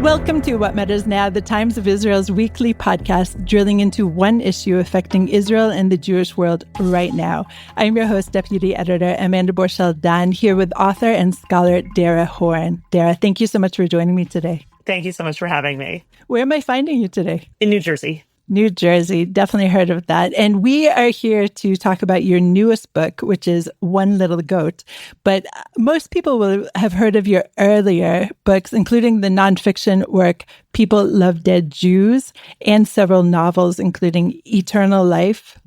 Welcome to What Matters Now, the Times of Israel's weekly podcast, drilling into one issue affecting Israel and the Jewish world right now. I'm your host, Deputy Editor Amanda Borschel-Dan, here with author and scholar Dara Horn. Dara, thank you so much for joining me today. Thank you so much for having me. Where am I finding you today? In New Jersey. New Jersey, definitely heard of that. And we are here to talk about your newest book, which is One Little Goat. But most people will have heard of your earlier books, including the nonfiction work People Love Dead Jews, and several novels, including Eternal Life,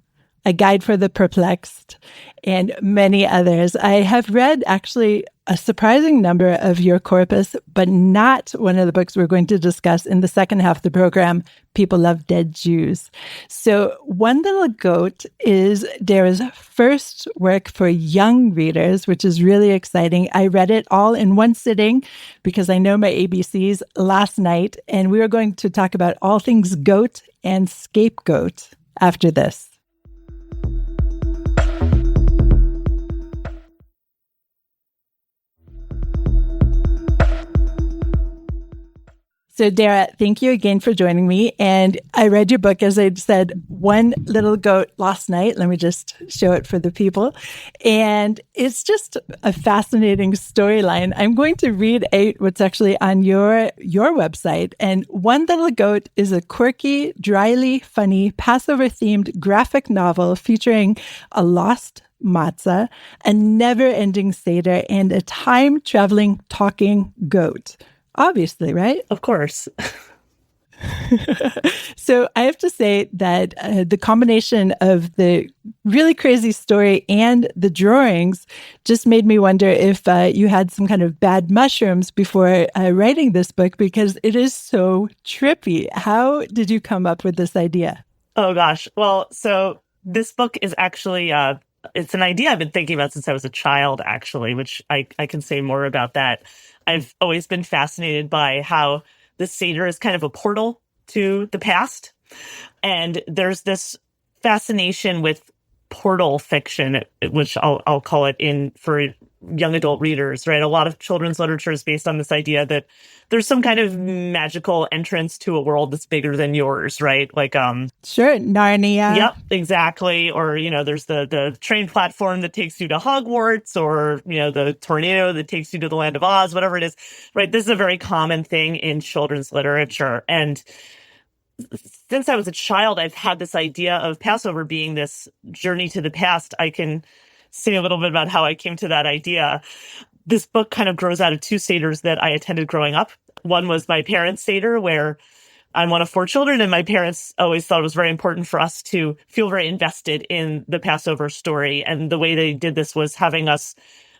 A Guide for the Perplexed, and many others. I have read actually a surprising number of your corpus, but not one of the books we're going to discuss in the second half of the program, People Love Dead Jews. So One Little Goat is Dara's first work for young readers, which is really exciting. I read it all in one sitting because I know my ABCs last night, and we are going to talk about all things goat and scapegoat after this. So Dara, thank you again for joining me. And I read your book, as I said, One Little Goat last night. Let me just show it for the people. And it's just a fascinating storyline. I'm going to read out what's actually on your website. And One Little Goat is a quirky, dryly funny, Passover-themed graphic novel featuring a lost matzah, a never-ending seder, and a time-traveling talking goat. Obviously, right? Of course. So I have to say that the combination of the really crazy story and the drawings just made me wonder if you had some kind of bad mushrooms before writing this book, because it is so trippy. How did you come up with this idea? Oh, gosh. Well, so this book is actually, it's an idea I've been thinking about since I was a child, actually, which I can say more about that. I've always been fascinated by how the seder is kind of a portal to the past. And there's this fascination with portal fiction, which I'll call it for young adult readers, right? A lot of children's literature is based on this idea that there's some kind of magical entrance to a world that's bigger than yours, right? Like, sure, Narnia. Yep, exactly. Or, there's the train platform that takes you to Hogwarts, or, the tornado that takes you to the land of Oz, whatever it is, right? This is a very common thing in children's literature. And since I was a child, I've had this idea of Passover being this journey to the past. I can say a little bit about how I came to that idea. This book kind of grows out of two seders that I attended growing up. One was my parents' seder, where I'm one of four children, and my parents always thought it was very important for us to feel very invested in the Passover story. And the way they did this was having us,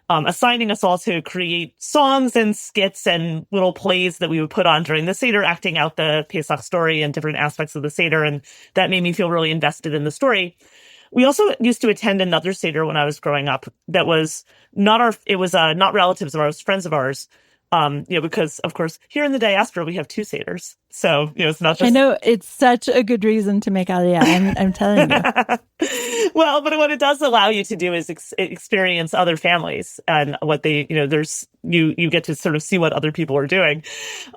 assigning us all to create songs and skits and little plays that we would put on during the seder, acting out the Pesach story and different aspects of the seder. And that made me feel really invested in the story. We also used to attend another seder when I was growing up that was not not relatives of ours, friends of ours. Because of course, here in the diaspora, we have two seders. So, it's not just... I know, it's such a good reason to make Aliyah. I'm telling you. Well, but what it does allow you to do is experience other families and what they, you get to sort of see what other people are doing.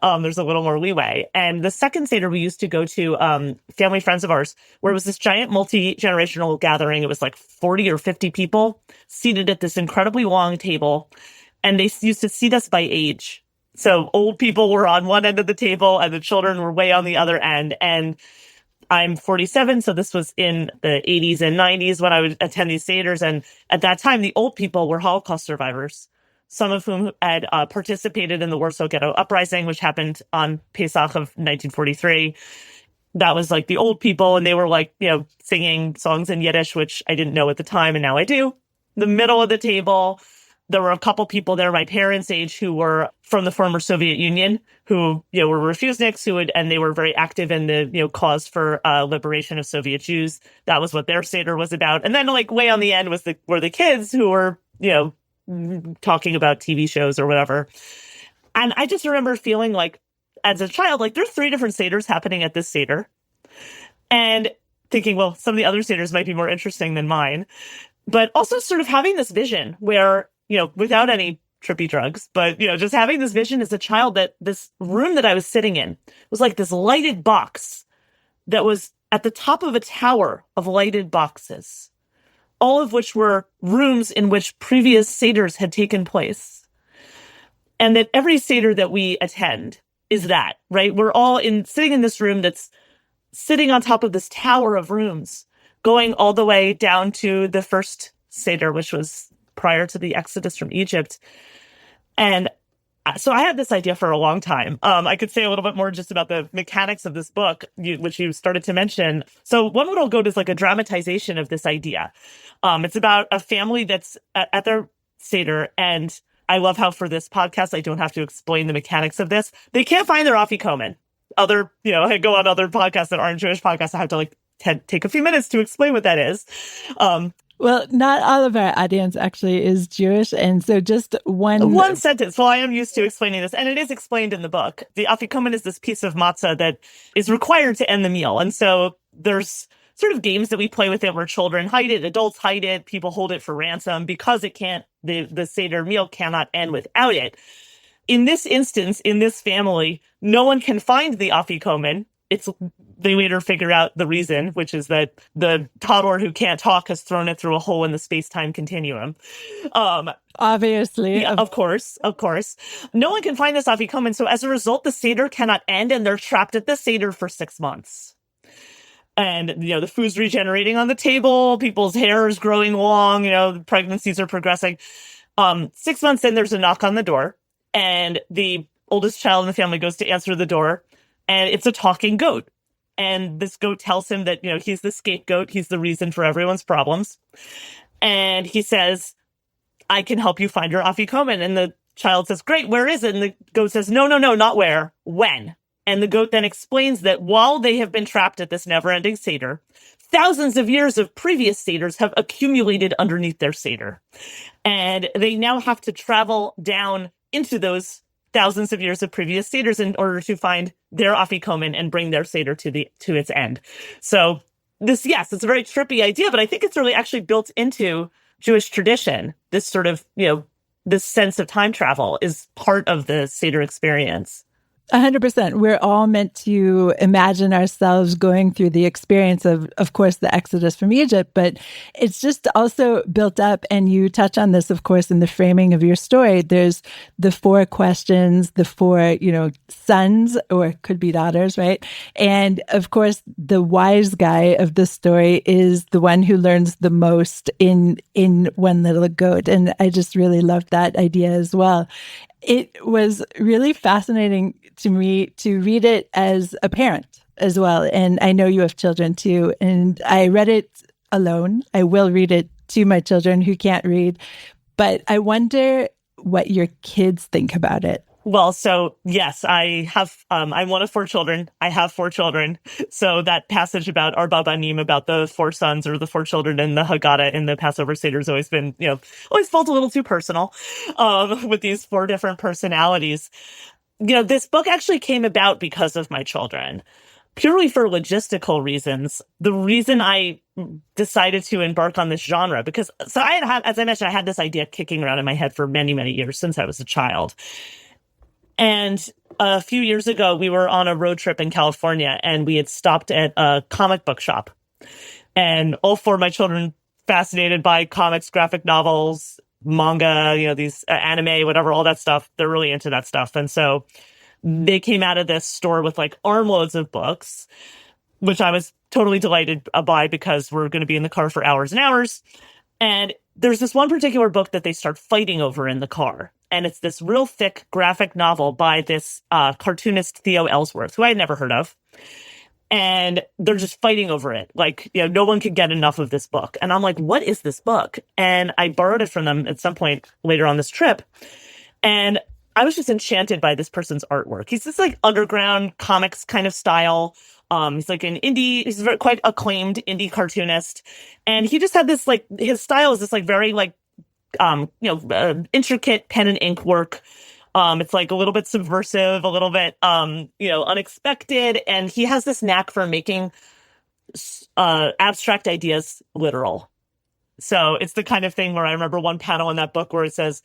There's a little more leeway. And the second seder we used to go to, family friends of ours, where it was this giant multi-generational gathering. It was like 40 or 50 people seated at this incredibly long table. And they used to seat us by age. So old people were on one end of the table and the children were way on the other end. And I'm 47, so this was in the 80s and 90s when I would attend these seders. And at that time, the old people were Holocaust survivors, some of whom had participated in the Warsaw Ghetto Uprising, which happened on Pesach of 1943. That was like the old people, and they were like, singing songs in Yiddish, which I didn't know at the time, and now I do. The middle of the table, there were a couple people there my parents' age who were from the former Soviet Union, who, were refuseniks, and they were very active in the, cause for liberation of Soviet Jews. That was what their seder was about. And then like way on the end were the kids who were, talking about TV shows or whatever. And I just remember feeling like, as a child, like there's three different seders happening at this seder. And thinking, well, some of the other seders might be more interesting than mine. But also sort of having this vision where, without any trippy drugs, but, just having this vision as a child that this room that I was sitting in was like this lighted box that was at the top of a tower of lighted boxes, all of which were rooms in which previous seders had taken place. And that every seder that we attend is that, right? We're all sitting in this room that's sitting on top of this tower of rooms, going all the way down to the first seder, which was prior to the Exodus from Egypt. And so I had this idea for a long time. I could say a little bit more just about the mechanics of this book, which you started to mention. So One Little Goat is like a dramatization of this idea. It's about a family that's at their seder, and I love how for this podcast, I don't have to explain the mechanics of this. They can't find their afikomen. I go on other podcasts that aren't Jewish podcasts. I have to take a few minutes to explain what that is. Well, not all of our audience actually is Jewish. And so just one sentence. Well, I am used to explaining this, and it is explained in the book. The afikomen is this piece of matzah that is required to end the meal. And so there's sort of games that we play with it where children hide it, adults hide it, people hold it for ransom because the Seder meal cannot end without it. In this instance, in this family, no one can find the afikomen. They later figure out the reason, which is that the toddler who can't talk has thrown it through a hole in the space-time continuum. Obviously. Yeah, of course. No one can find this afikomen. So as a result, the Seder cannot end, and they're trapped at the Seder for 6 months. And, the food's regenerating on the table. People's hair is growing long. The pregnancies are progressing. 6 months in, there's a knock on the door. And the oldest child in the family goes to answer the door. And it's a talking goat. And this goat tells him that, he's the scapegoat. He's the reason for everyone's problems. And he says, I can help you find your afikomen. And the child says, great, where is it? And the goat says, no, not where, when. And the goat then explains that while they have been trapped at this never-ending Seder, thousands of years of previous Seders have accumulated underneath their Seder. And they now have to travel down into those thousands of years of previous Seders in order to find their afikomen and bring their Seder to its end. So it's a very trippy idea, but I think it's really actually built into Jewish tradition. This sort of, this sense of time travel is part of the Seder experience. 100%. We're all meant to imagine ourselves going through the experience of course, the Exodus from Egypt, but it's just also built up. And you touch on this, of course, in the framing of your story. There's the 4 questions, the 4, sons, or could be daughters, right? And of course, the wise guy of the story is the one who learns the most in One Little Goat. And I just really loved that idea as well. It was really fascinating to me to read it as a parent as well. And I know you have children too. And I read it alone. I will read it to my children who can't read. But I wonder what your kids think about it. Well, so yes, I have, I'm one of 4 children. I have 4 children. So that passage about Arba Banim, about the 4 sons or the 4 children in the Haggadah in the Passover Seder has always been, always felt a little too personal, with these 4 different personalities. This book actually came about because of my children, purely for logistical reasons. The reason I decided to embark on this genre, because, so as I mentioned, I had this idea kicking around in my head for many, many years since I was a child. And a few years ago, we were on a road trip in California, and we had stopped at a comic book shop. And all 4 of my children fascinated by comics, graphic novels, manga, these anime, whatever, all that stuff. They're really into that stuff. And so they came out of this store with armloads of books, which I was totally delighted by because we're going to be in the car for hours and hours. And there's this one particular book that they start fighting over in the car. And it's this real thick graphic novel by this cartoonist, Theo Ellsworth, who I had never heard of. And they're just fighting over it. No one could get enough of this book. And I'm like, what is this book? And I borrowed it from them at some point later on this trip. And I was just enchanted by this person's artwork. He's this underground comics kind of style. He's he's quite acclaimed indie cartoonist. And he just had this, his style is this very intricate pen and ink work. It's a little bit subversive, a little bit, unexpected. And he has this knack for making abstract ideas literal. So it's the kind of thing where I remember one panel in that book where it says,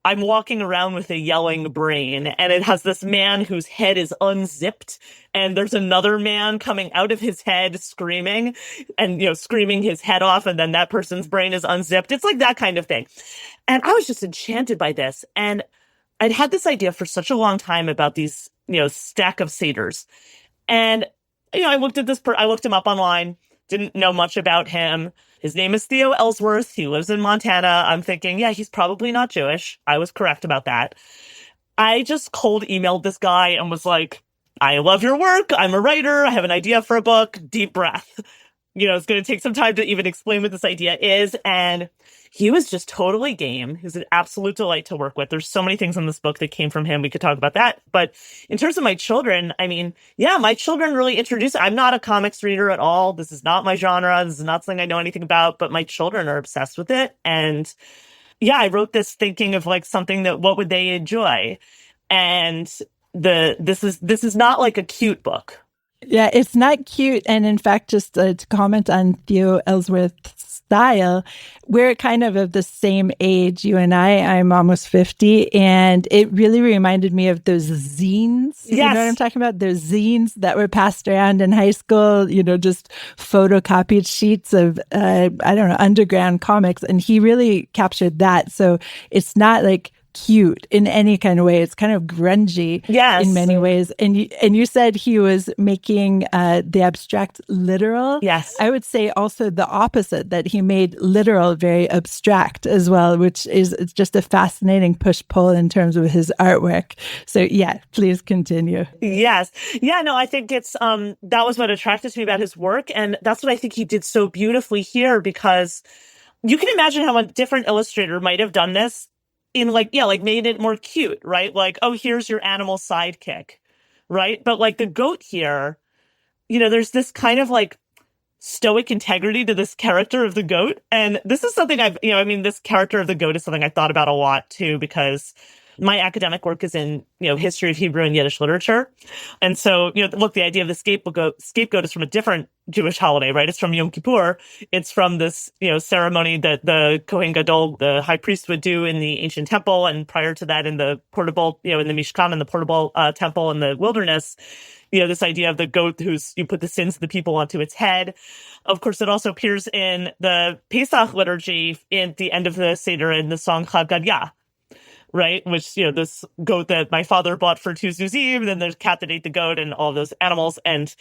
I'm walking around with a yelling brain, and it has this man whose head is unzipped, and there's another man coming out of his head screaming and, screaming his head off, and then that person's brain is unzipped. It's like that kind of thing. And I was just enchanted by this. And I'd had this idea for such a long time about these, stack of seders. And, I looked at I looked him up online, didn't know much about him. His name is Theo Ellsworth. He lives in Montana. I'm thinking, yeah, he's probably not Jewish. I was correct about that. I just cold emailed this guy and was like, I love your work. I'm a writer. I have an idea for a book. Deep breath. It's going to take some time to even explain what this idea is. And he was just totally game. He was an absolute delight to work with. There's so many things in this book that came from him. We could talk about that. But in terms of my children, I mean, yeah, my children really introduced. I'm not a comics reader at all. This is not my genre. This is not something I know anything about, but my children are obsessed with it. And yeah, I wrote this thinking of like something that what would they enjoy? And this is not like a cute book. Yeah, it's not cute. And in fact, just to comment on Theo Ellsworth's style, we're kind of the same age, you and I. I'm almost 50. And it really reminded me of those zines. Yes. You know what I'm talking about? Those zines that were passed around in high school, just photocopied sheets of, underground comics. And he really captured that. So it's not like cute in any kind of way. It's kind of grungy in many ways. And you said he was making the abstract literal. Yes. I would say also the opposite, that he made literal very abstract as well, which is just a fascinating push-pull in terms of his artwork. So yeah, please continue. Yes. Yeah, no, I think it's that was what attracted me about his work. And that's what I think he did so beautifully here, because you can imagine how a different illustrator might have done this in made it more cute, right? Like, oh, here's your animal sidekick, right? But like the goat here, there's this kind of like stoic integrity to this character of the goat. And this is something this character of the goat is something I thought about a lot too, because my academic work is in, history of Hebrew and Yiddish literature. And so, look, the idea of the scapegoat is from a different Jewish holiday, right? It's from Yom Kippur. It's from this, ceremony that the Kohen Gadol, the high priest, would do in the ancient temple. And prior to that, in the portable, in the Mishkan, in the portable temple in the wilderness, this idea of the goat you put the sins of the people onto its head. Of course, it also appears in the Pesach liturgy at the end of the Seder in the song Chag Gadya. Right, which, this goat that my father bought for 2 zuzim, then there's cat that ate the goat and all those animals. And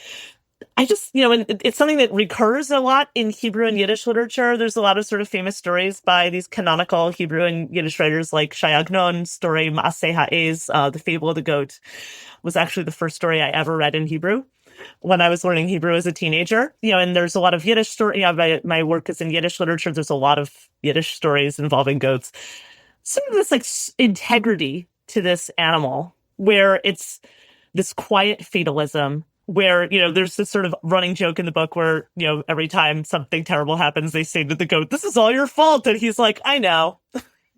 I just, and it's something that recurs a lot in Hebrew and Yiddish literature. There's a lot of sort of famous stories by these canonical Hebrew and Yiddish writers like Shai Agnon's story, Maaseh Ha'ez, The Fable of the Goat, was actually the first story I ever read in Hebrew when I was learning Hebrew as a teenager. And there's a lot of Yiddish story. My work is in Yiddish literature. There's a lot of Yiddish stories involving goats. Sort of this like integrity to this animal, where it's this quiet fatalism, where, there's this sort of running joke in the book where, every time something terrible happens, they say to the goat, "This is all your fault." And he's like, "I know."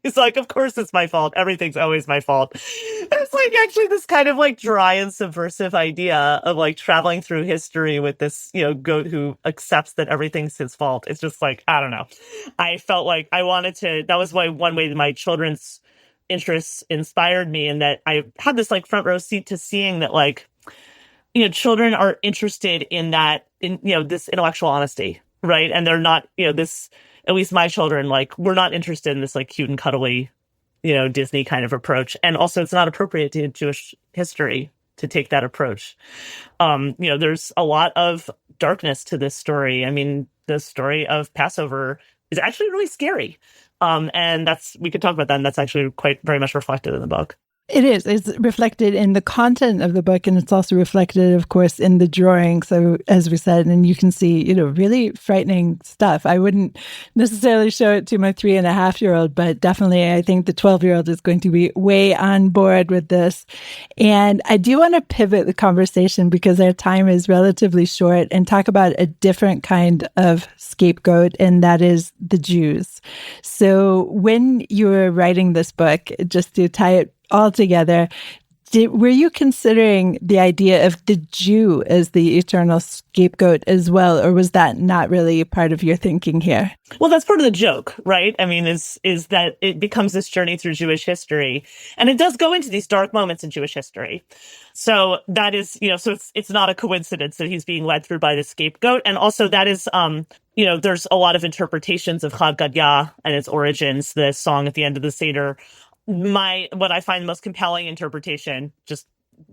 He's like, "Of course it's my fault. Everything's always my fault." And it's like actually this kind of like dry and subversive idea of like traveling through history with this, goat who accepts that everything's his fault. It's just like, I don't know. I felt like that was one way that my children's interests inspired me, and that I had this like front row seat to seeing that like, children are interested in that, in, this intellectual honesty, right? And they're not, at least my children, like, we're not interested in this like cute and cuddly, Disney kind of approach. And also it's not appropriate to Jewish history to take that approach. There's a lot of darkness to this story. I mean, the story of Passover is actually really scary. And we could talk about that. And that's actually quite very much reflected in the book. It is. It's reflected in the content of the book, and it's also reflected, of course, in the drawing. So, as we said, and you can see, really frightening stuff. I wouldn't necessarily show it to my 3.5-year-old, but definitely I think the 12-year-old is going to be way on board with this. And I do want to pivot the conversation, because our time is relatively short, and talk about a different kind of scapegoat, and that is the Jews. So when you were writing this book, just to tie it all together, Were you considering the idea of the Jew as the eternal scapegoat as well, or was that not really part of your thinking here? Well, that's part of the joke, right? I mean, is that it becomes this journey through Jewish history, and it does go into these dark moments in Jewish history. So that is, so it's not a coincidence that he's being led through by the scapegoat, and also that is, there's a lot of interpretations of Chag Gadya and its origins. The song at the end of the seder. What I find the most compelling interpretation,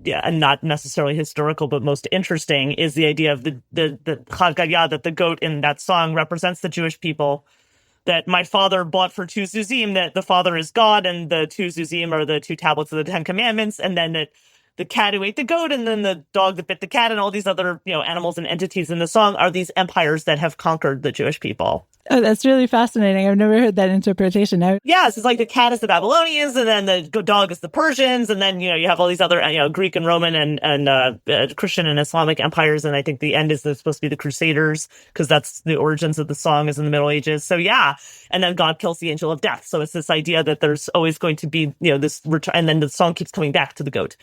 and not necessarily historical, but most interesting, is the idea of the Chag Gadya, that the goat in that song represents the Jewish people, that my father bought for 2 zuzim, that the father is God, and the 2 zuzim are the 2 tablets of the 10 commandments, and then that the cat who ate the goat, and then the dog that bit the cat, and all these other, animals and entities in the song are these empires that have conquered the Jewish people. Oh, that's really fascinating. I've never heard that interpretation. Yes, it's like the cat is the Babylonians, and then the dog is the Persians, and then, you have all these other, Greek and Roman and Christian and Islamic empires, and I think the end is supposed to be the Crusaders, because that's the origins of the song is in the Middle Ages. So yeah, and then God kills the angel of death. So it's this idea that there's always going to be, this return, and then the song keeps coming back to the goat.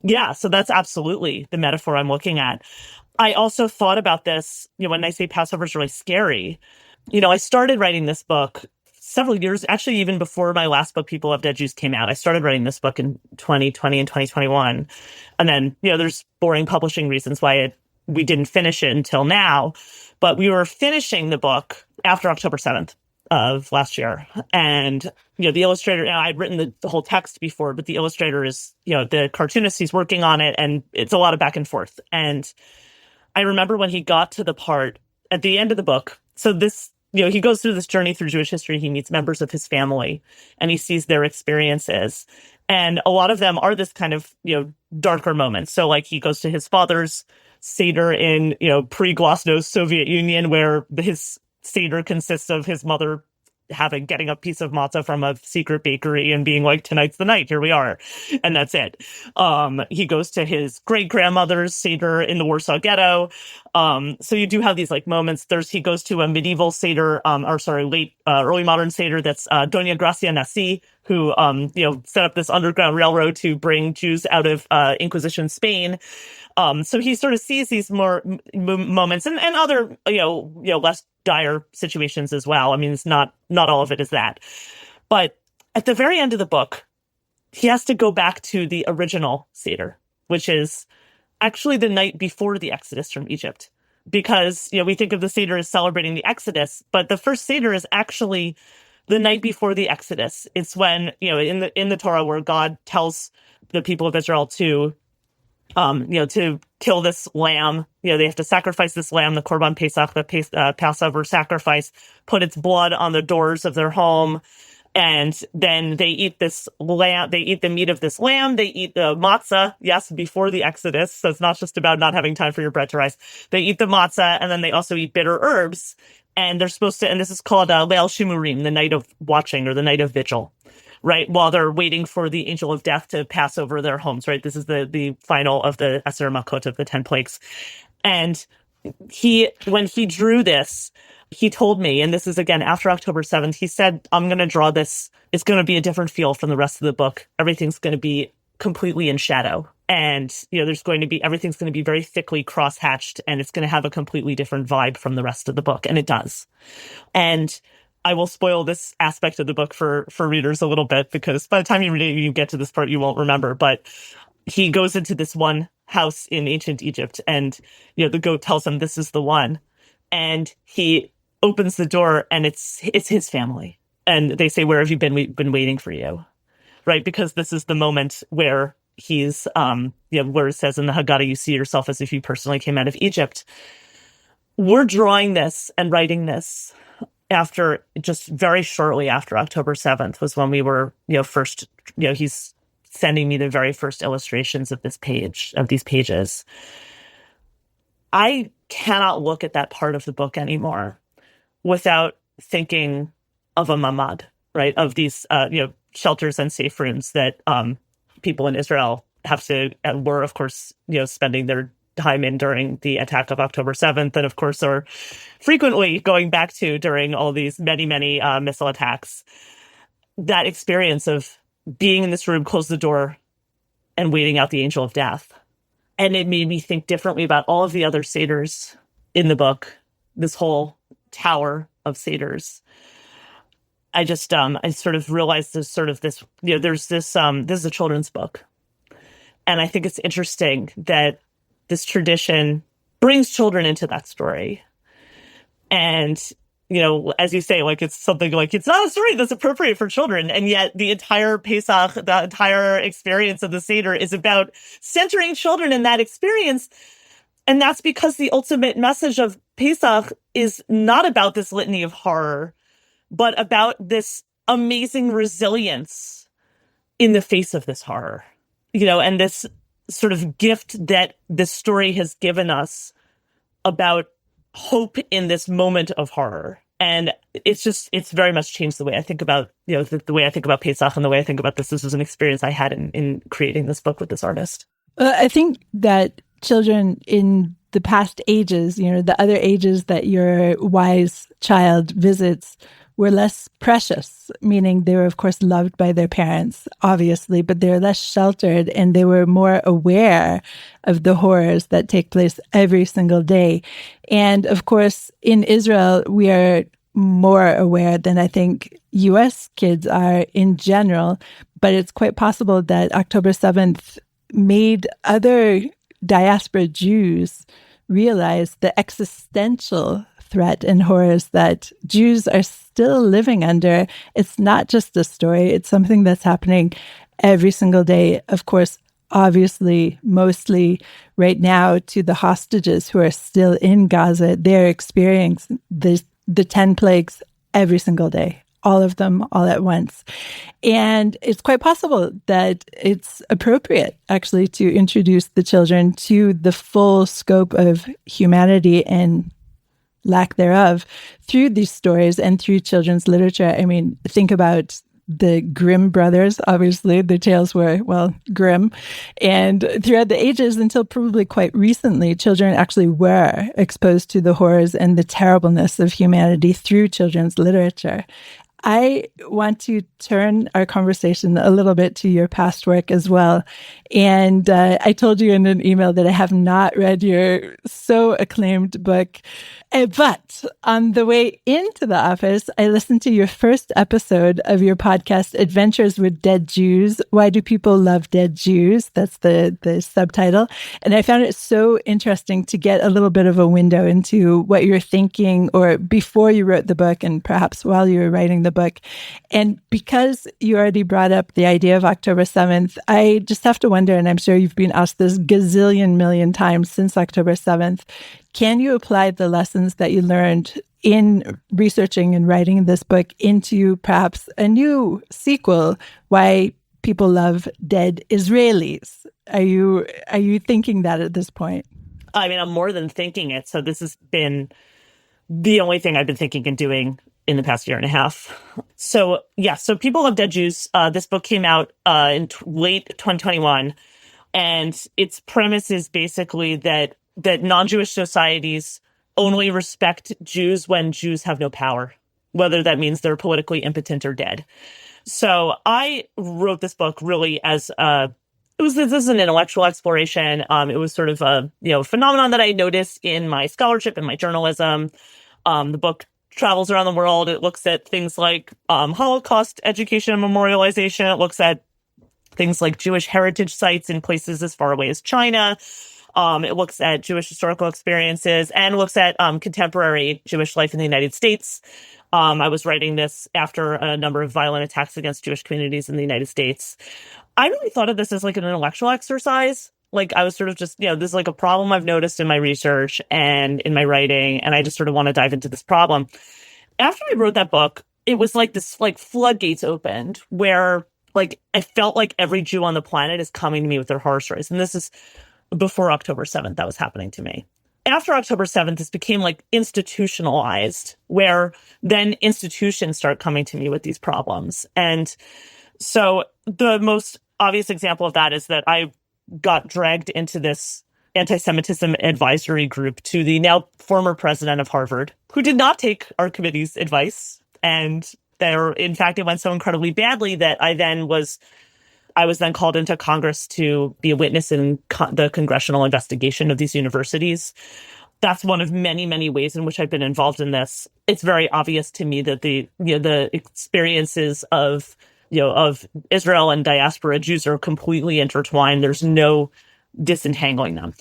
Yeah, so that's absolutely the metaphor I'm looking at. I also thought about this, when I say Passover is really scary. I started writing this book several years, actually, even before my last book, People of Dead Jews, came out. I started writing this book in 2020 and 2021. And then, there's boring publishing reasons why we didn't finish it until now. But we were finishing the book after October 7th of last year. And, the illustrator, I'd written the whole text before, but the illustrator is, the cartoonist, he's working on it, and it's a lot of back and forth. And I remember when he got to the part at the end of the book, so this, he goes through this journey through Jewish history. He meets members of his family and he sees their experiences. And a lot of them are this kind of, darker moments. So like he goes to his father's seder in, pre-Glasnost Soviet Union, where his seder consists of his mother getting a piece of matzah from a secret bakery and being like, tonight's the night, here we are. And that's it. He goes to his great grandmother's seder in the Warsaw Ghetto. So you do have these like moments. He goes to a medieval seder, early modern seder that's Doña Gracia Nasi, who, set up this underground railroad to bring Jews out of Inquisition Spain. So he sort of sees these more moments and other, less dire situations as well. I mean, it's not all of it is that. But at the very end of the book, he has to go back to the original Seder, which is actually the night before the Exodus from Egypt. Because, we think of the Seder as celebrating the Exodus, but the first Seder is actually the night before the Exodus. It's when, in the Torah, where God tells the people of Israel to kill this lamb. They have to sacrifice this lamb, the Korban Pesach, the Passover sacrifice, put its blood on the doors of their home. And then they eat this lamb, they eat the meat of this lamb, they eat the matzah, yes, before the Exodus. So it's not just about not having time for your bread to rise. They eat the matzah, and then they also eat bitter herbs. And they're supposed to, and this is called Leil Shimurim, the night of watching, or the night of vigil, right? While they're waiting for the angel of death to pass over their homes, right? This is the final of the Aser Makot, of the 10 plagues. And when he drew this, he told me, and this is again after October 7th, he said, I'm going to draw this. It's going to be a different feel from the rest of the book. Everything's going to be completely in shadow. And, everything's going to be very thickly cross-hatched, and it's going to have a completely different vibe from the rest of the book. And it does. And I will spoil this aspect of the book for readers a little bit, because by the time you read it, you get to this part, you won't remember. But he goes into this one house in ancient Egypt, and, the goat tells him this is the one. And he opens the door, and it's his family. And they say, where have you been? We've been waiting for you. Right? Because this is the moment where he's, where it says in the Haggadah, you see yourself as if you personally came out of Egypt. We're drawing this and writing this after, just very shortly after October 7th was when we were, first, he's sending me the very first illustrations of these pages. I cannot look at that part of the book anymore without thinking of a mamad, right? Of these, shelters and safe rooms that people in Israel were, of course, spending their time in during the attack of October 7th, and of course are frequently going back to during all these many, many missile attacks. That experience of being in this room, close the door, and waiting out the angel of death. And it made me think differently about all of the other seders in the book, this whole tower of seders. I sort of realized there's sort of this, there's this, this is a children's book. And I think it's interesting that this tradition brings children into that story. And, as you say, like, it's something like, it's not a story that's appropriate for children. And yet the entire Pesach, the entire experience of the Seder is about centering children in that experience. And that's because the ultimate message of Pesach is not about this litany of horror, but about this amazing resilience in the face of this horror, and this sort of gift that this story has given us about hope in this moment of horror. And it's very much changed the way I think about, the way I think about Pesach and the way I think about this. This was an experience I had in creating this book with this artist. I think that children in the past ages, the other ages that your wise child visits, were less precious, meaning they were, of course, loved by their parents, obviously, but they were less sheltered and they were more aware of the horrors that take place every single day. And of course, in Israel, we are more aware than I think US kids are in general, but it's quite possible that October 7th made other diaspora Jews realize the existential threat and horrors that Jews are still living under. It's not just a story. It's something that's happening every single day. Of course, obviously, mostly right now to the hostages who are still in Gaza. They're experiencing the 10 plagues every single day, all of them, all at once. And it's quite possible that it's appropriate, actually, to introduce the children to the full scope of humanity and lack thereof through these stories and through children's literature. I mean, think about the Grimm brothers. Obviously, their tales were, grim. And throughout the ages, until probably quite recently, children actually were exposed to the horrors and the terribleness of humanity through children's literature. I want to turn our conversation a little bit to your past work as well. And I told you in an email that I have not read your so acclaimed book. But on the way into the office, I listened to your first episode of your podcast, Adventures with Dead Jews. Why do people love dead Jews? That's the subtitle. And I found it so interesting to get a little bit of a window into what you're thinking, or before you wrote the book and perhaps while you were writing the book. And because you already brought up the idea of October 7th, I just have to wonder, and I'm sure you've been asked this gazillion million times since October 7th, can you apply the lessons that you learned in researching and writing this book into perhaps a new sequel, Why People Love Dead Israelis? Are you thinking that at this point? I mean, I'm more than thinking it. So this has been the only thing I've been thinking and doing in the past year and a half. So People Love Dead Jews. This book came out in late 2021. And its premise is basically that non-Jewish societies only respect Jews when Jews have no power, whether that means they're politically impotent or dead. So I wrote this book really as this is an intellectual exploration. It was sort of a phenomenon that I noticed in my scholarship and my journalism. The book travels around the world. It looks at things like Holocaust education and memorialization. It looks at things like Jewish heritage sites in places as far away as China. It looks at Jewish historical experiences and looks at contemporary Jewish life in the United States. I was writing this after a number of violent attacks against Jewish communities in the United States. I really thought of this as like an intellectual exercise. Like I was sort of just, this is like a problem I've noticed in my research and in my writing, and I just sort of want to dive into this problem. After I wrote that book, it was like this floodgates opened where I felt like every Jew on the planet is coming to me with their horror stories. And this is before October 7th that was happening to me. After October 7th, this became institutionalized, where then institutions start coming to me with these problems. And so the most obvious example of that is that I got dragged into this anti-Semitism advisory group to the now former president of Harvard, who did not take our committee's advice. And in fact, it went so incredibly badly that I then was I was then called into Congress to be a witness in the congressional investigation of these universities. That's one of many, many ways in which I've been involved in this. It's very obvious to me that the experiences of Israel and diaspora Jews are completely intertwined. There's no disentangling them.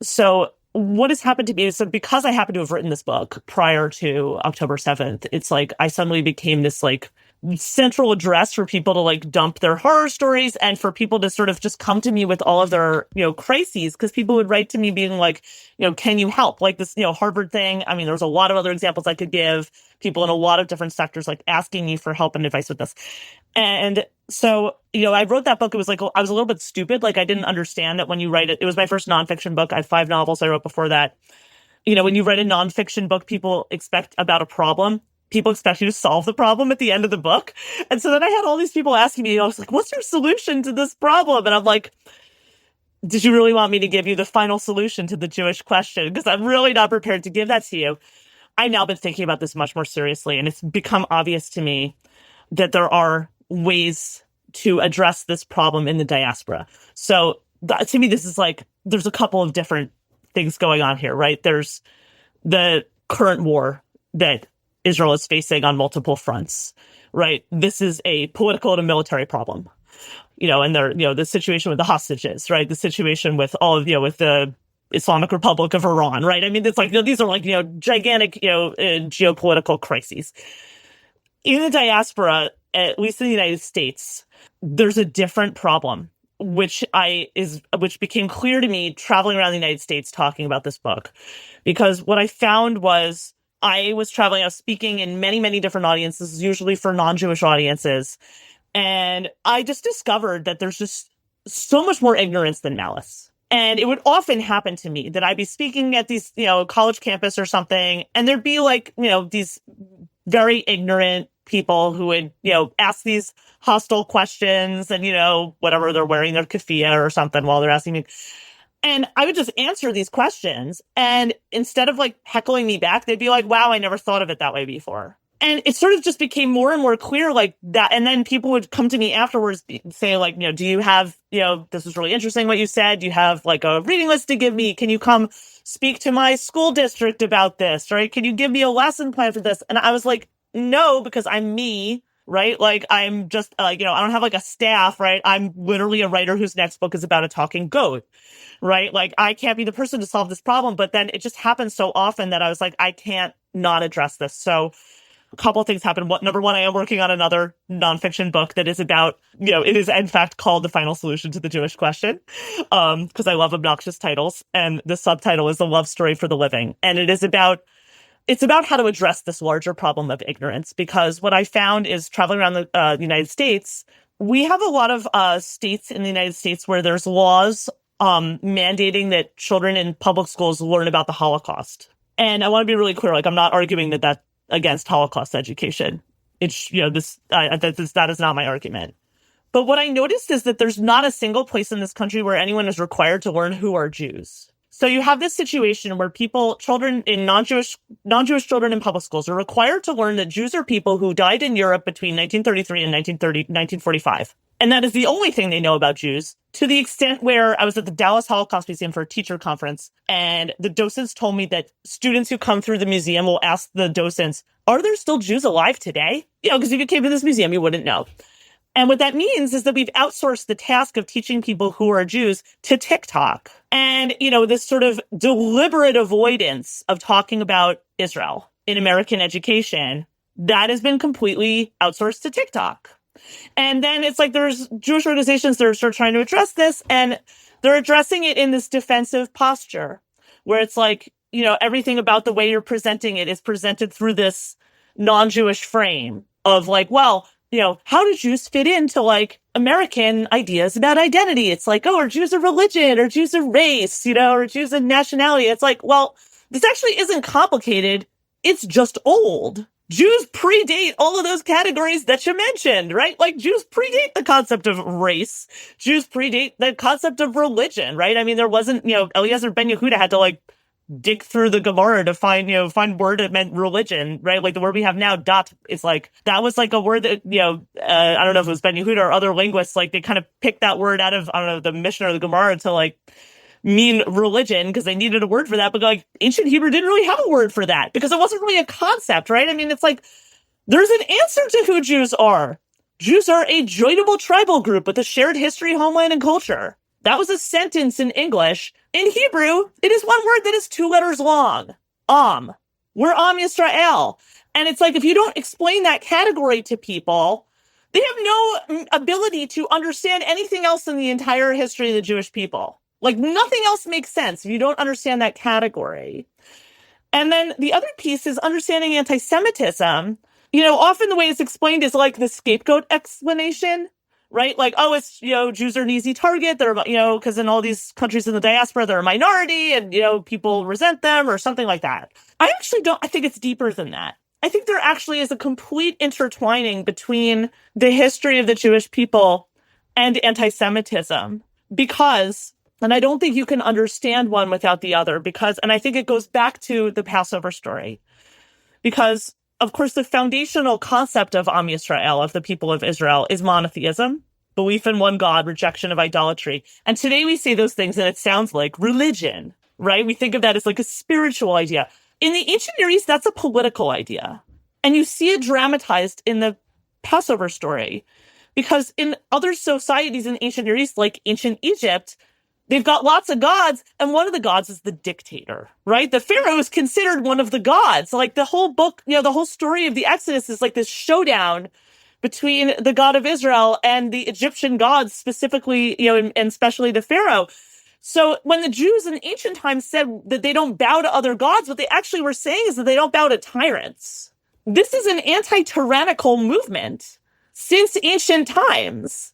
So what has happened to me is, so because I happen to have written this book prior to October 7th, it's like I suddenly became this like central address for people to like dump their horror stories and for people to sort of just come to me with all of their, crises. Because people would write to me being like, can you help? Like this, Harvard thing. I mean, there's a lot of other examples I could give. People in a lot of different sectors like asking me for help and advice with this. And so, I wrote that book. It was like, I was a little bit stupid. Like I didn't understand that when you write it, it was my first nonfiction book. I had 5 novels I wrote before that. When you write a nonfiction book, people expect about a problem. People expect you to solve the problem at the end of the book. And so then I had all these people asking me, I was like, what's your solution to this problem? And I'm like, did you really want me to give you the final solution to the Jewish question? Because I'm really not prepared to give that to you. I've now been thinking about this much more seriously, and it's become obvious to me that there are ways to address this problem in the diaspora. So to me, this is like, there's a couple of different things going on here, right? There's the current war that Israel is facing on multiple fronts, right? This is a political and a military problem, and there, the situation with the hostages, right? The situation with all of, with the Islamic Republic of Iran, right? I mean, it's like, these are like, gigantic, geopolitical crises. In the diaspora, at least in the United States, there's a different problem, which became clear to me traveling around the United States talking about this book. Because what I found was I was speaking in many, many different audiences, usually for non-Jewish audiences. And I just discovered that there's just so much more ignorance than malice. And it would often happen to me that I'd be speaking at these, college campus or something, and there'd be like, these very ignorant people who would, ask these hostile questions and, whatever, they're wearing their keffiyeh or something while they're asking me. And I would just answer these questions. And instead of like heckling me back, they'd be like, wow, I never thought of it that way before. And it sort of just became more and more clear like that. And then people would come to me afterwards and say like, do you have, this was really interesting what you said. Do you have like a reading list to give me? Can you come speak to my school district about this? Right? Can you give me a lesson plan for this? And I was like, no, because I'm me, right? Like I'm just like, I don't have like a staff, right? I'm literally a writer whose next book is about a talking goat, right? Like I can't be the person to solve this problem. But then it just happens so often that I was like, I can't not address this. So a couple of things happened. Number one, I am working on another nonfiction book that is about, it is in fact called The Final Solution to the Jewish Question, because I love obnoxious titles. And the subtitle is A Love Story for the Living. And it's about how to address this larger problem of ignorance, because what I found is traveling around the United States, we have a lot of states in the United States where there's laws mandating that children in public schools learn about the Holocaust. And I want to be really clear, like I'm not arguing that against Holocaust education. It's, that is not my argument. But what I noticed is that there's not a single place in this country where anyone is required to learn who are Jews. So you have this situation where children in non-Jewish children in public schools are required to learn that Jews are people who died in Europe between 1933 and 1945. And that is the only thing they know about Jews, to the extent where I was at the Dallas Holocaust Museum for a teacher conference, and the docents told me that students who come through the museum will ask the docents, are there still Jews alive today? Because if you came to this museum, you wouldn't know. And what that means is that we've outsourced the task of teaching people who are Jews to TikTok. And, this sort of deliberate avoidance of talking about Israel in American education, that has been completely outsourced to TikTok. And then it's like there's Jewish organizations that are sort of trying to address this, and they're addressing it in this defensive posture where it's like, everything about the way you're presenting it is presented through this non-Jewish frame of like, well, how do Jews fit into like American ideas about identity? It's like, oh, are Jews a religion, or Jews a race, or Jews a nationality? It's like, well, this actually isn't complicated. It's just old. Jews predate all of those categories that you mentioned, right? Like Jews predate the concept of race. Jews predate the concept of religion, right? I mean, there wasn't, Eliezer ben Yehuda had to like dig through the Gemara to find word that meant religion, right? Like the word we have now, dot, is like, that was like a word that, I don't know if it was Ben Yehuda or other linguists, like they kind of picked that word out of, I don't know, the Mishnah or the Gemara to like mean religion because they needed a word for that. But like ancient Hebrew didn't really have a word for that because it wasn't really a concept, right? I mean, it's like, there's an answer to who Jews are. Jews are a joinable tribal group with a shared history, homeland, and culture. That was a sentence in English. In Hebrew, it is one word that is 2 letters long. We're Am Yisrael. And it's like, if you don't explain that category to people, they have no ability to understand anything else in the entire history of the Jewish people. Like, nothing else makes sense if you don't understand that category. And then the other piece is understanding anti-Semitism. Often the way it's explained is like the scapegoat explanation, right? Like, oh, it's, Jews are an easy target. They're, because in all these countries in the diaspora, they're a minority and, people resent them or something like that. I think it's deeper than that. I think there actually is a complete intertwining between the history of the Jewish people and anti-Semitism because, and I don't think you can understand one without the other and I think it goes back to the Passover story because, of course, the foundational concept of Am Yisrael, of the people of Israel, is monotheism, belief in one God, rejection of idolatry. And today we say those things and it sounds like religion, right? We think of that as like a spiritual idea. In the ancient Near East, that's a political idea. And you see it dramatized in the Passover story because in other societies in ancient Near East, like ancient Egypt, they've got lots of gods, and one of the gods is the dictator, right? The Pharaoh is considered one of the gods. Like the whole book, the whole story of the Exodus is like this showdown between the God of Israel and the Egyptian gods, specifically, and especially the Pharaoh. So when the Jews in ancient times said that they don't bow to other gods, what they actually were saying is that they don't bow to tyrants. This is an anti-tyrannical movement since ancient times.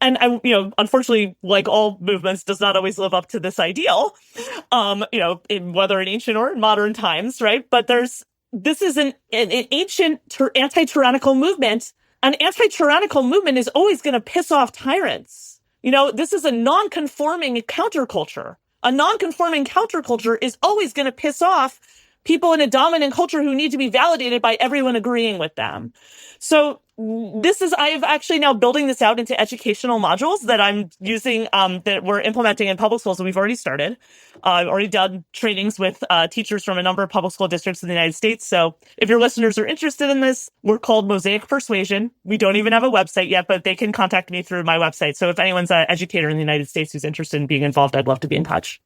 And unfortunately, like all movements, does not always live up to this ideal, whether in ancient or in modern times, right? But this is an ancient anti-tyrannical movement. An anti-tyrannical movement is always going to piss off tyrants. This is a non-conforming counterculture. A non-conforming counterculture is always going to piss off people in a dominant culture who need to be validated by everyone agreeing with them. So I've actually now building this out into educational modules that I'm using, that we're implementing in public schools. And we've already started. I've already done trainings with teachers from a number of public school districts in the United States. So if your listeners are interested in this, we're called Mosaic Persuasion. We don't even have a website yet, but they can contact me through my website. So if anyone's an educator in the United States who's interested in being involved, I'd love to be in touch.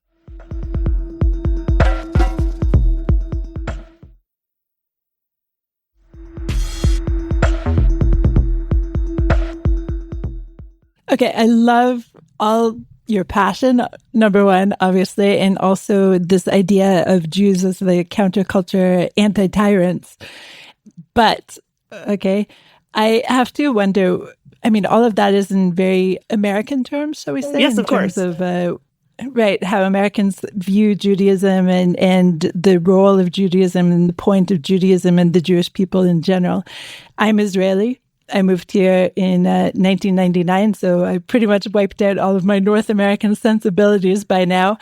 Okay, I love all your passion, number one, obviously, and also this idea of Jews as the counterculture anti-tyrants. But, okay, I have to wonder, I mean, all of that is in very American terms, shall we say? Yes, of course. In terms of, right, how Americans view Judaism and the role of Judaism and the point of Judaism and the Jewish people in general. I'm Israeli. I moved here in 1999, so I pretty much wiped out all of my North American sensibilities by now.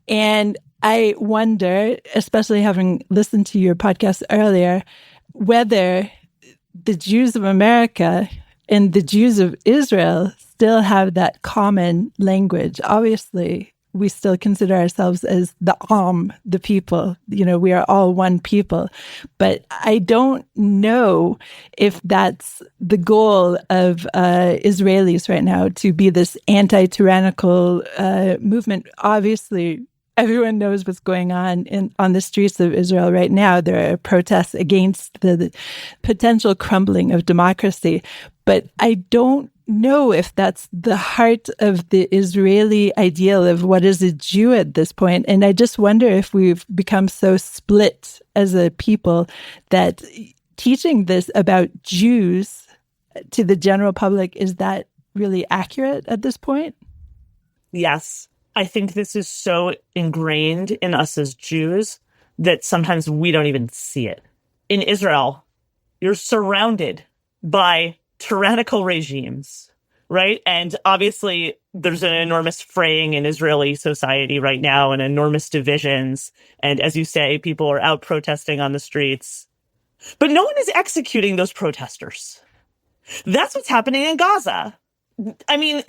And I wonder, especially having listened to your podcast earlier, whether the Jews of America and the Jews of Israel still have that common language. Obviously, we still consider ourselves as the people. We are all one people. But I don't know if that's the goal of Israelis right now, to be this anti-tyrannical movement. Obviously, everyone knows what's going on on the streets of Israel right now. There are protests against the potential crumbling of democracy. But I don't know if that's the heart of the Israeli ideal of what is a Jew at this point. And I just wonder if we've become so split as a people that teaching this about Jews to the general public, is that really accurate at this point? Yes. I think this is so ingrained in us as Jews that sometimes we don't even see it. In Israel, you're surrounded by tyrannical regimes right? And obviously, there's an enormous fraying in Israeli society right now and enormous divisions. And as you say, people are out protesting on the streets. But no one is executing those protesters. That's what's happening in Gaza. I mean,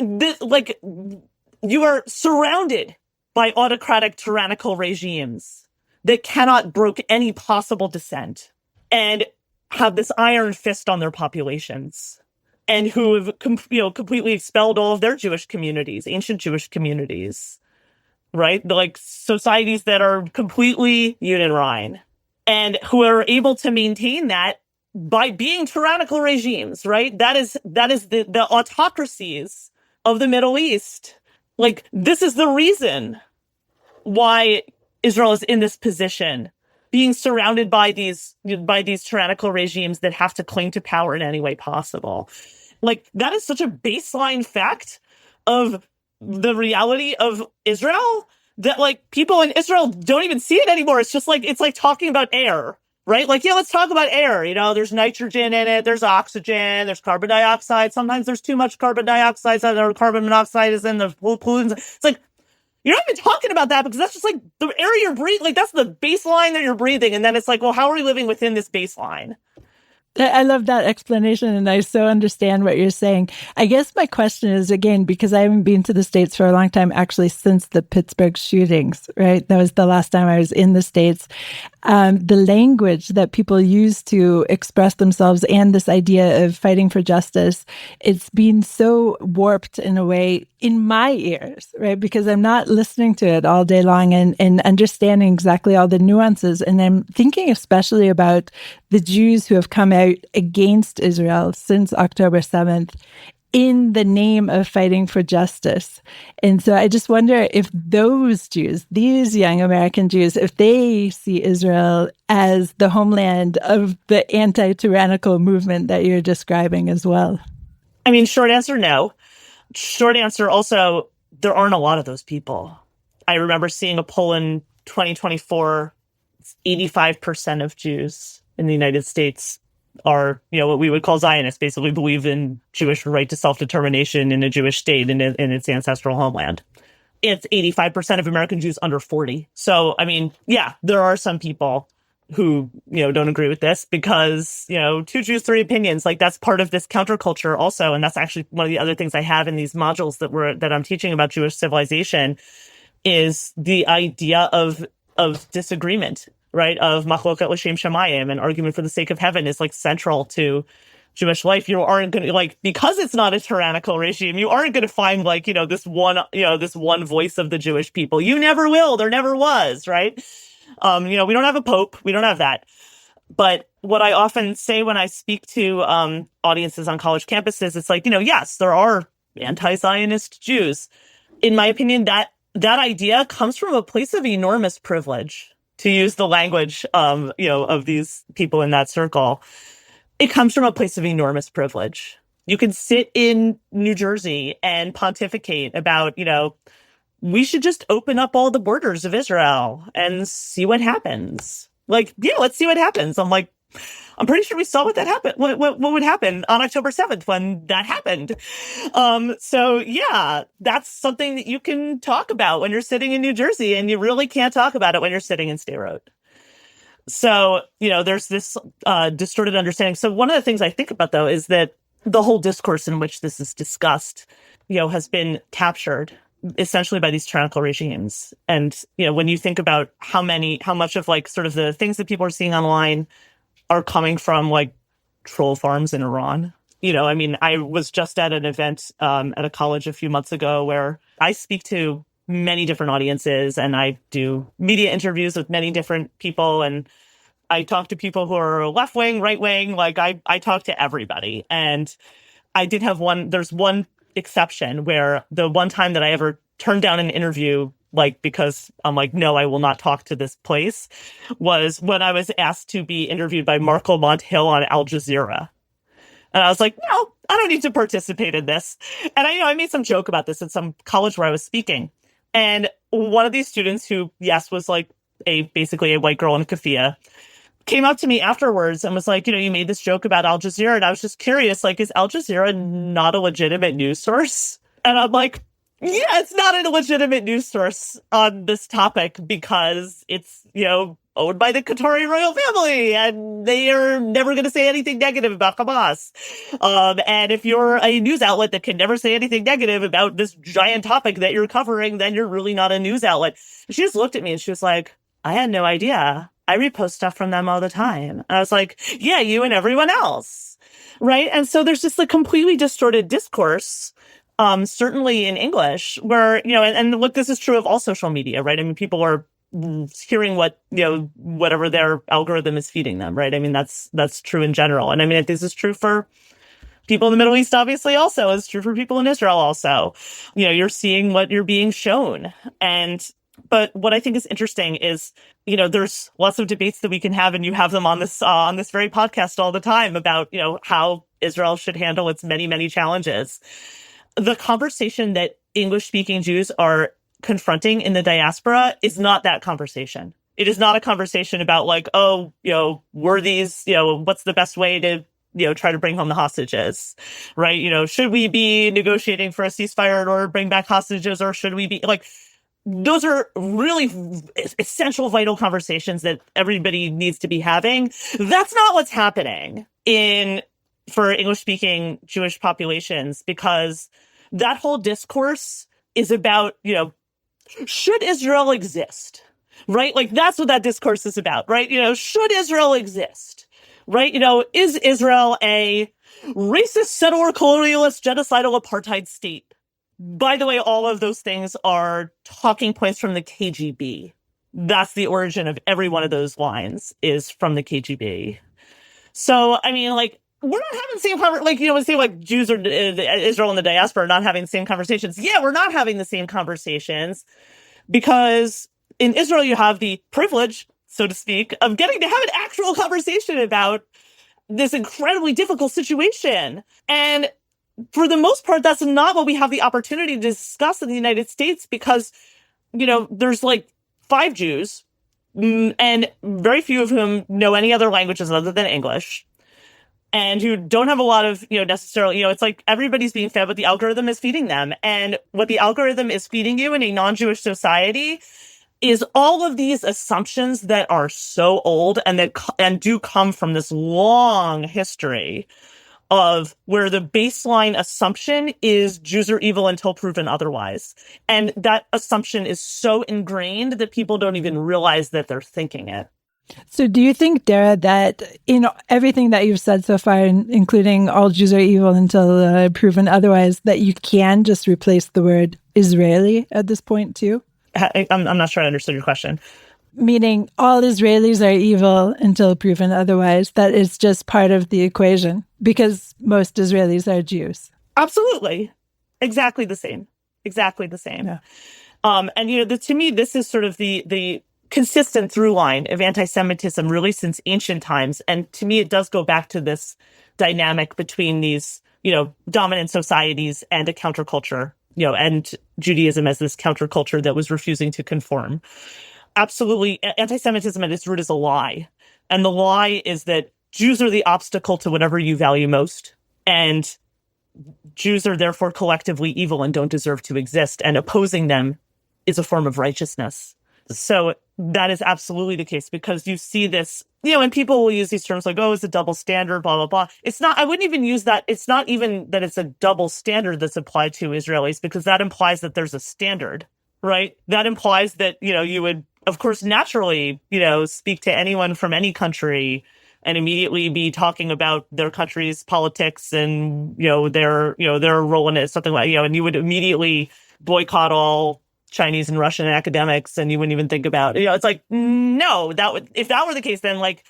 you are surrounded by autocratic, tyrannical regimes that cannot brook any possible dissent and have this iron fist on their populations, and who have completely expelled all of their Jewish communities, ancient Jewish communities, right? Like societies that are completely Unionine, and who are able to maintain that by being tyrannical regimes, right? That is the autocracies of the Middle East. Like, this is the reason why Israel is in this position, being surrounded by these tyrannical regimes that have to cling to power in any way possible. Like, that is such a baseline fact of the reality of Israel that, like, people in Israel don't even see it anymore. It's just like, it's like talking about air, right? Like, yeah, let's talk about air. You know, there's nitrogen in it, there's oxygen, there's carbon dioxide. Sometimes there's too much carbon dioxide, or carbon monoxide is in the pollutants. It's like, you're not even talking about that because that's just like the air you're breathing. Like, that's the baseline that you're breathing. And then it's like, well, how are we living within this baseline? I love that explanation, and I so understand what you're saying. I guess my question is, again, because I haven't been to the States for a long time, actually, since the Pittsburgh shootings, right? That was the last time I was in the States. The language that people use to express themselves and this idea of fighting for justice, it's been so warped in a way in my ears, right? Because I'm not listening to it all day long and understanding exactly all the nuances. And I'm thinking especially about the Jews who have come out against Israel since October 7th in the name of fighting for justice. And so I just wonder if those Jews, these young American Jews, if they see Israel as the homeland of the anti-tyrannical movement that you're describing as well. I mean, short answer, no. Short answer, also, there aren't a lot of those people. I remember seeing a poll in 2024, 85% of Jews in the United States are, what we would call Zionists, basically believe in Jewish right to self-determination in a Jewish state in its ancestral homeland. It's 85% of American Jews under 40. So, I mean, yeah, there are some people who, don't agree with this because, two Jews, three opinions, like that's part of this counterculture also. And that's actually one of the other things I have in these modules that I'm teaching about Jewish civilization is the idea of disagreement, right? Of machloket l'shem shamayim, an argument for the sake of heaven is like central to Jewish life. You aren't going to because it's not a tyrannical regime, you aren't going to find this one voice of the Jewish people. You never will. There never was, right? We don't have a pope. We don't have that. But what I often say when I speak to audiences on college campuses, it's like, yes, there are anti-Zionist Jews. In my opinion, that idea comes from a place of enormous privilege, to use the language, of these people in that circle. It comes from a place of enormous privilege. You can sit in New Jersey and pontificate about, we should just open up all the borders of Israel and see what happens. Like, yeah, let's see what happens. I'm like, I'm pretty sure we saw what that happened. What would happen on October 7th when that happened. So yeah, that's something that you can talk about when you're sitting in New Jersey, and you really can't talk about it when you're sitting in State Road. So, there's this distorted understanding. So one of the things I think about, though, is that the whole discourse in which this is discussed, has been captured essentially by these tyrannical regimes. And, when you think about how much of sort of the things that people are seeing online are coming from troll farms in Iran. I was just at an event at a college a few months ago where I speak to many different audiences, and I do media interviews with many different people, and I talk to people who are left wing, right wing. I talk to everybody. And I did have there's one exception where the one time that I ever turned down an interview, because I'm like, no, I will not talk to this place, was when I was asked to be interviewed by Marco Monthill on Al Jazeera. And I was like, no, I don't need to participate in this. And I made some joke about this at some college where I was speaking. And one of these students who, yes, was basically a white girl in a keffiyeh, came up to me afterwards and was like, you made this joke about Al Jazeera. And I was just curious, like, is Al Jazeera not a legitimate news source? And I'm like, yeah, it's not a legitimate news source on this topic because it's, owned by the Qatari royal family and they are never going to say anything negative about Hamas. And if you're a news outlet that can never say anything negative about this giant topic that you're covering, then you're really not a news outlet. She just looked at me and she was like, I had no idea. I repost stuff from them all the time. And I was like, yeah, you and everyone else. Right. And so there's just a completely distorted discourse. Certainly in English, where, and look, this is true of all social media, right? I mean, people are hearing whatever their algorithm is feeding them, right? I mean, that's true in general. And I mean, this is true for people in the Middle East, obviously, also. It's true for people in Israel, also. You're seeing what you're being shown. But what I think is interesting is, there's lots of debates that we can have, and you have them on this very podcast all the time about, how Israel should handle its many, many challenges. The conversation that English-speaking Jews are confronting in the diaspora is not that conversation. It is not a conversation about like, were these, what's the best way to, try to bring home the hostages, right? Should we be negotiating for a ceasefire in order to bring back hostages, or should we be like, those are really essential, vital conversations that everybody needs to be having. That's not what's happening for English-speaking Jewish populations, because that whole discourse is about, should Israel exist, right? Like, that's what that discourse is about, right? Should Israel exist, right? Is Israel a racist, settler, colonialist, genocidal apartheid state? By the way, all of those things are talking points from the KGB. That's the origin of every one of those lines, is from the KGB. So, I mean, like, we're not having the same conversation, say like Jews or Israel and the diaspora are not having the same conversations. Yeah, we're not having the same conversations because in Israel, you have the privilege, so to speak, of getting to have an actual conversation about this incredibly difficult situation. And for the most part, that's not what we have the opportunity to discuss in the United States because, there's like 5 Jews and very few of whom know any other languages other than English. And who don't have a lot of, necessarily, it's like everybody's being fed what the algorithm is feeding them. And what the algorithm is feeding you in a non-Jewish society is all of these assumptions that are so old and do come from this long history of where the baseline assumption is Jews are evil until proven otherwise. And that assumption is so ingrained that people don't even realize that they're thinking it. So do you think, Dara, that in everything that you've said so far, including all Jews are evil until proven otherwise, that you can just replace the word Israeli at this point too? I'm not sure I understood your question. Meaning all Israelis are evil until proven otherwise. That is just part of the equation because most Israelis are Jews. Absolutely. Exactly the same. Exactly the same. Yeah. And, to me, this is sort of the consistent through line of anti-Semitism really since ancient times. And to me, it does go back to this dynamic between these, dominant societies and a counterculture, and Judaism as this counterculture that was refusing to conform. Absolutely. Anti-Semitism at its root is a lie. And the lie is that Jews are the obstacle to whatever you value most. And Jews are therefore collectively evil and don't deserve to exist. And opposing them is a form of righteousness. So that is absolutely the case because you see this, and people will use these terms like, oh, it's a double standard, blah, blah, blah. It's not, I wouldn't even use that. It's not even that it's a double standard that's applied to Israelis because that implies that there's a standard, right? That implies that, you would, of course, naturally, speak to anyone from any country and immediately be talking about their country's politics and, their role in it, something like, and you would immediately boycott all Chinese and Russian academics, and you wouldn't even think about, it's like, no, if that were the case, then like,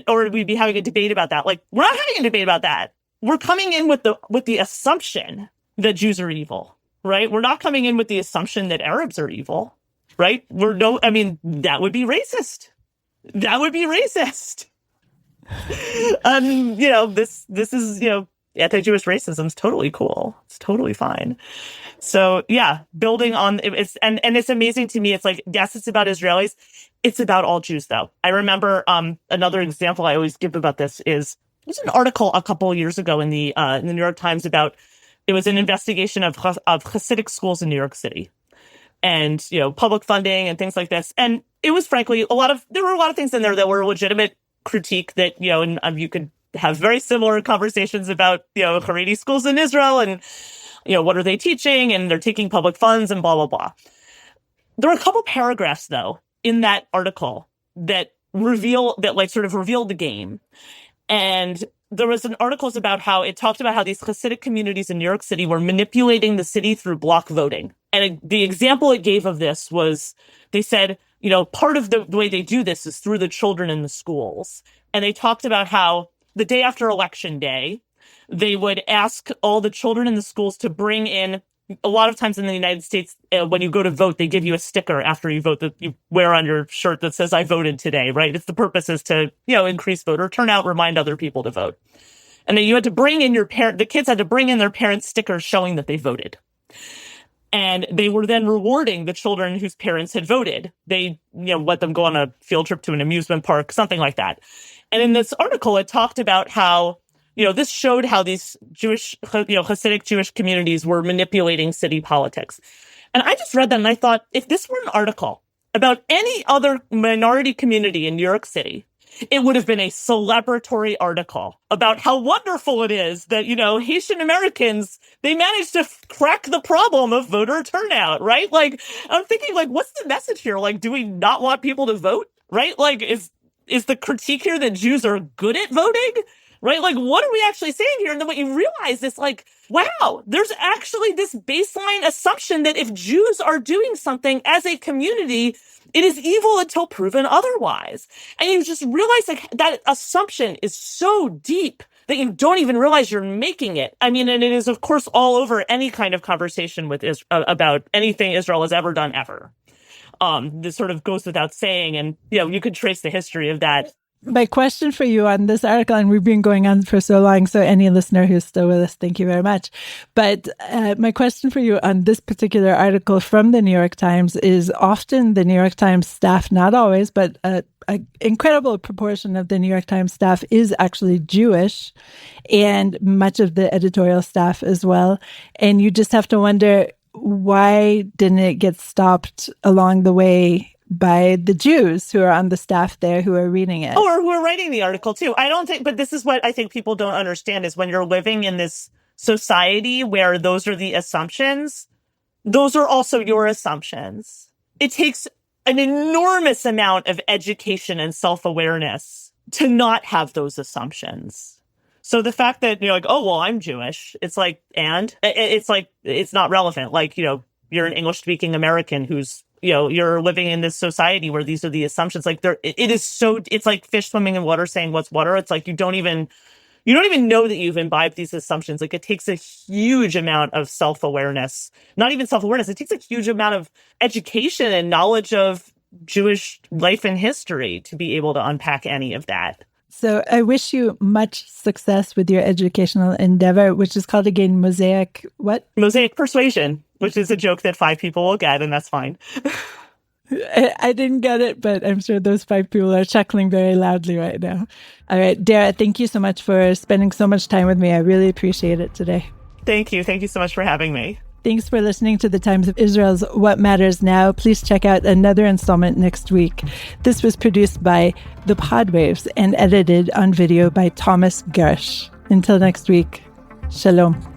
or we'd be having a debate about that. Like, we're not having a debate about that. We're coming in with the assumption that Jews are evil, right? We're not coming in with the assumption that Arabs are evil, right? That would be racist. That would be racist. This is, anti-Jewish racism is totally cool. It's totally fine. So yeah, building on it's and it's amazing to me. It's like, yes, it's about Israelis. It's about all Jews, though. I remember another example I always give about this is there's an article a couple of years ago in the New York Times about it was an investigation of Hasidic schools in New York City, and public funding and things like this. And it was frankly there were a lot of things in there that were legitimate critique that and you could have very similar conversations about Haredi schools in Israel and what are they teaching, and they're taking public funds and blah blah blah. There are a couple paragraphs though in that article that revealed the game. And there was an article about how it talked about how these Hasidic communities in New York City were manipulating the city through block voting. And the example it gave of this was, they said, part of the way they do this is through the children in the schools. And they talked about how the day after election day, they would ask all the children in the schools to bring in, a lot of times in the United States, when you go to vote, they give you a sticker after you vote that you wear on your shirt that says, I voted today, right? It's the purpose is to, increase voter turnout, remind other people to vote. And then you had to bring in the kids had to bring in their parents' stickers showing that they voted. And they were then rewarding the children whose parents had voted. They, let them go on a field trip to an amusement park, something like that. And in this article, it talked about how, this showed how these Hasidic Jewish communities were manipulating city politics. And I just read that and I thought, if this were an article about any other minority community in New York City, it would have been a celebratory article about how wonderful it is that, Haitian Americans, they managed to crack the problem of voter turnout, right? Like, I'm thinking, what's the message here? Do we not want people to vote, right? Is the critique here that Jews are good at voting? Right? What are we actually saying here? And then what you realize is wow, there's actually this baseline assumption that if Jews are doing something as a community, it is evil until proven otherwise. And you just realize that assumption is so deep that you don't even realize you're making it. I mean, and it is, of course, all over any kind of conversation with about anything Israel has ever done ever. This sort of goes without saying. And, you could trace the history of that. My question for you on this article, and we've been going on for so long, so any listener who's still with us, thank you very much. But my question for you on this particular article from the New York Times is, often the New York Times staff, not always, but an incredible proportion of the New York Times staff is actually Jewish, and much of the editorial staff as well. And you just have to wonder, why didn't it get stopped along the way by the Jews who are on the staff there who are reading it? Or who are writing the article too. I don't think, but this is what I think people don't understand, is when you're living in this society where those are the assumptions, those are also your assumptions. It takes an enormous amount of education and self-awareness to not have those assumptions. So the fact that you're oh, well, I'm Jewish, it's and it's not relevant. You're an English-speaking American who's, you're living in this society where these are the assumptions. It's like fish swimming in water saying what's water. It's you don't even know that you've imbibed these assumptions. It takes a huge amount of self-awareness, not even self-awareness. It takes a huge amount of education and knowledge of Jewish life and history to be able to unpack any of that. So I wish you much success with your educational endeavor, which is called again Mosaic what? Mosaic Persuasion, which is a joke that 5 people will get, and that's fine. I didn't get it, but I'm sure those 5 people are chuckling very loudly right now. All right, Dara, thank you so much for spending so much time with me. I really appreciate it today. Thank you. Thank you so much for having me. Thanks for listening to the Times of Israel's What Matters Now. Please check out another installment next week. This was produced by The Podwaves and edited on video by Thomas Gersh. Until next week, shalom.